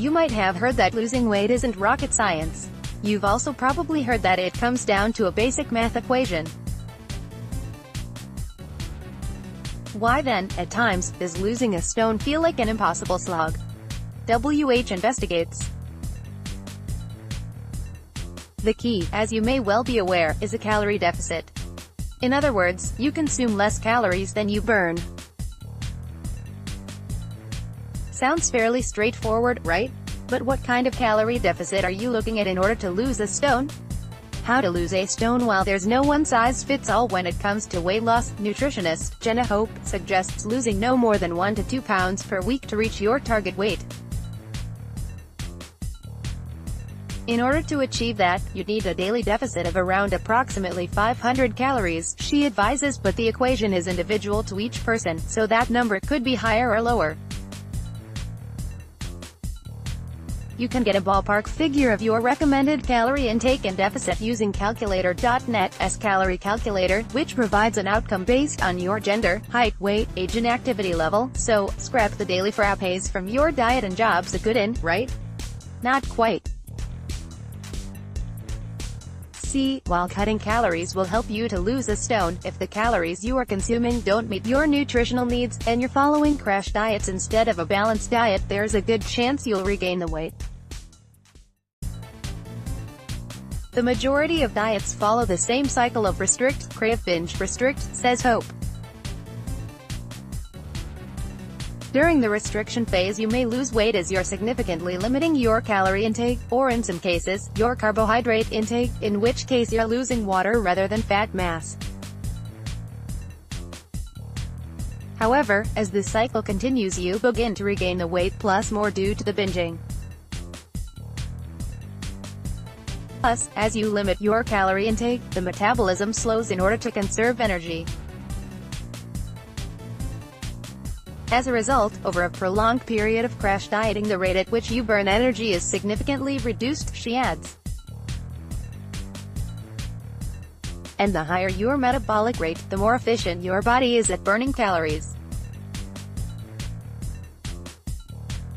You might have heard that losing weight isn't rocket science. You've also probably heard that it comes down to a basic math equation. Why then, at times, does losing a stone feel like an impossible slog? WH investigates. The key, as you may well be aware, is a calorie deficit. In other words, you consume less calories than you burn. Sounds fairly straightforward, right? But what kind of calorie deficit are you looking at in order to lose a stone? How to lose a stone? While there's no one-size-fits-all when it comes to weight loss, nutritionist Jenna Hope suggests losing no more than 1 to 2 pounds per week to reach your target weight. In order to achieve that, you'd need a daily deficit of around approximately 500 calories, she advises, but the equation is individual to each person, so that number could be higher or lower. You can get a ballpark figure of your recommended calorie intake and deficit using calculator.net's calorie calculator, which provides an outcome based on your gender, height, weight, age and activity level. So, scrap the daily frappes from your diet and job's a good in, right? Not quite. See, while cutting calories will help you to lose a stone, if the calories you are consuming don't meet your nutritional needs, and you're following crash diets instead of a balanced diet, there's a good chance you'll regain the weight. The majority of diets follow the same cycle of restrict, crave, binge, restrict, says Hope. During the restriction phase you may lose weight as you're significantly limiting your calorie intake, or in some cases, your carbohydrate intake, in which case you're losing water rather than fat mass. However, as the cycle continues you begin to regain the weight plus more due to the binging. Plus, as you limit your calorie intake, the metabolism slows in order to conserve energy. As a result, over a prolonged period of crash dieting the rate at which you burn energy is significantly reduced, she adds. And the higher your metabolic rate, the more efficient your body is at burning calories.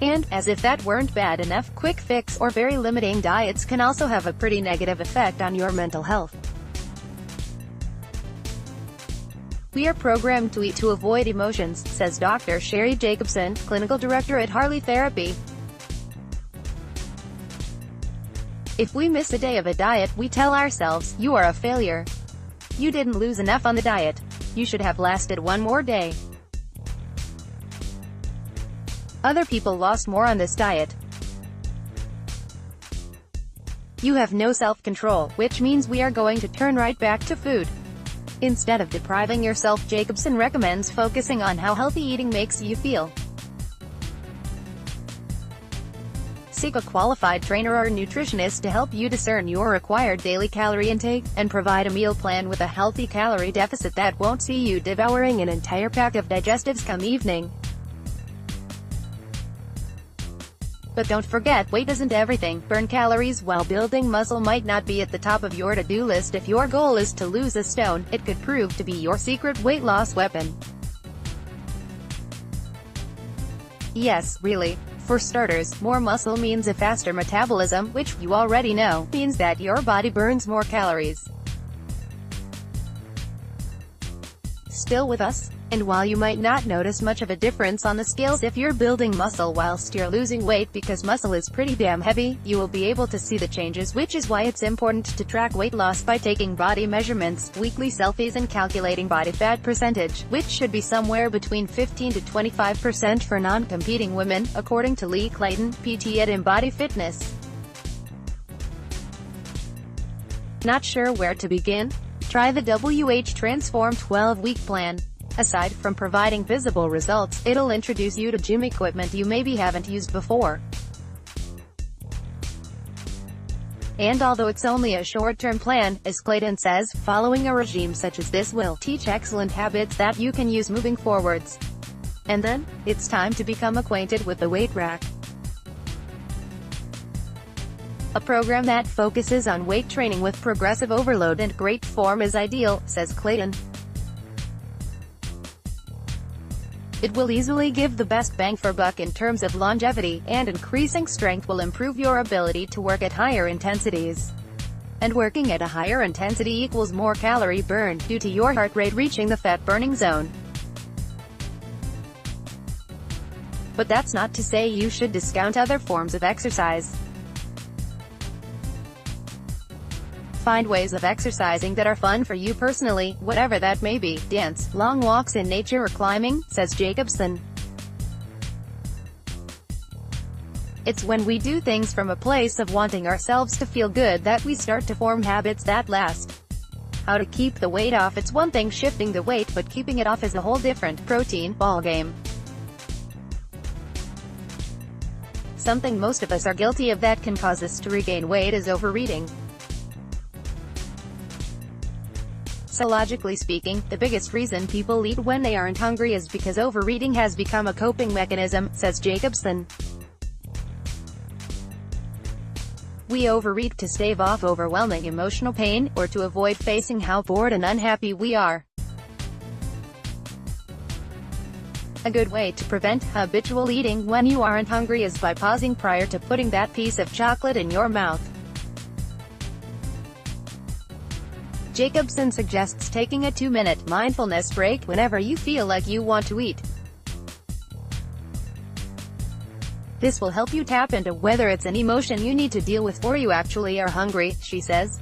And, as if that weren't bad enough, quick fix or very limiting diets can also have a pretty negative effect on your mental health. We are programmed to eat to avoid emotions, says Dr. Sherry Jacobson, clinical director at Harley Therapy. If we miss a day of a diet, we tell ourselves, you are a failure. You didn't lose enough on the diet. You should have lasted one more day. Other people lost more on this diet. You have no self-control, which means we are going to turn right back to food. Instead of depriving yourself, Jacobson recommends focusing on how healthy eating makes you feel. Seek a qualified trainer or nutritionist to help you discern your required daily calorie intake, and provide a meal plan with a healthy calorie deficit that won't see you devouring an entire pack of digestives come evening. But don't forget, weight isn't everything. Burn calories while building muscle might not be at the top of your to-do list. If your goal is to lose a stone, it could prove to be your secret weight loss weapon. Yes, really. For starters, more muscle means a faster metabolism, which, you already know, means that your body burns more calories. Still with us? And while you might not notice much of a difference on the scales if you're building muscle whilst you're losing weight because muscle is pretty damn heavy, you will be able to see the changes, which is why it's important to track weight loss by taking body measurements, weekly selfies and calculating body fat percentage, which should be somewhere between 15 to 25% for non-competing women, according to Lee Clayton, PT at Embody Fitness. Not sure where to begin? Try the WH Transform 12-week plan. Aside from providing visible results, it'll introduce you to gym equipment you maybe haven't used before. And although it's only a short-term plan, as Clayton says, following a regime such as this will teach excellent habits that you can use moving forwards. And then, it's time to become acquainted with the weight rack. A program that focuses on weight training with progressive overload and great form is ideal, says Clayton. It will easily give the best bang for buck in terms of longevity, and increasing strength will improve your ability to work at higher intensities. And working at a higher intensity equals more calorie burn, due to your heart rate reaching the fat-burning zone. But that's not to say you should discount other forms of exercise. Find ways of exercising that are fun for you personally, whatever that may be: dance, long walks in nature, or climbing, says Jacobson. It's when we do things from a place of wanting ourselves to feel good that we start to form habits that last. How to keep the weight off? It's one thing shifting the weight, but keeping it off is a whole different protein ballgame. Something most of us are guilty of that can cause us to regain weight is overeating. Psychologically speaking, the biggest reason people eat when they aren't hungry is because overeating has become a coping mechanism, says Jacobson. We overeat to stave off overwhelming emotional pain, or to avoid facing how bored and unhappy we are. A good way to prevent habitual eating when you aren't hungry is by pausing prior to putting that piece of chocolate in your mouth. Jacobson suggests taking a 2-minute mindfulness break whenever you feel like you want to eat. This will help you tap into whether it's an emotion you need to deal with or you actually are hungry, she says.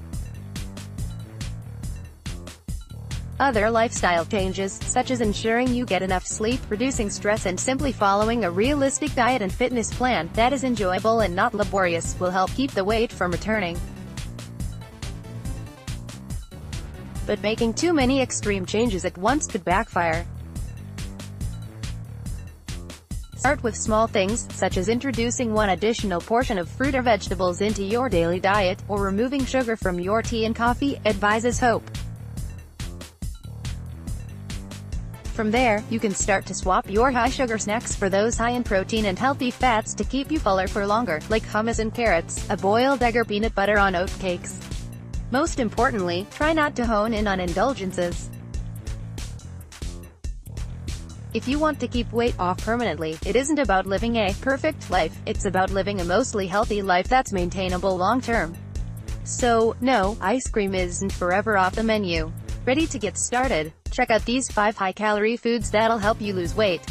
Other lifestyle changes, such as ensuring you get enough sleep, reducing stress, and simply following a realistic diet and fitness plan that is enjoyable and not laborious, will help keep the weight from returning. But making too many extreme changes at once could backfire. Start with small things, such as introducing one additional portion of fruit or vegetables into your daily diet, or removing sugar from your tea and coffee, advises Hope. From there, you can start to swap your high-sugar snacks for those high in protein and healthy fats to keep you fuller for longer, like hummus and carrots, a boiled egg, or peanut butter on oat cakes. Most importantly, try not to hone in on indulgences. If you want to keep weight off permanently, it isn't about living a perfect life, it's about living a mostly healthy life that's maintainable long-term. So, no, ice cream isn't forever off the menu. Ready to get started? Check out these 5 high-calorie foods that'll help you lose weight.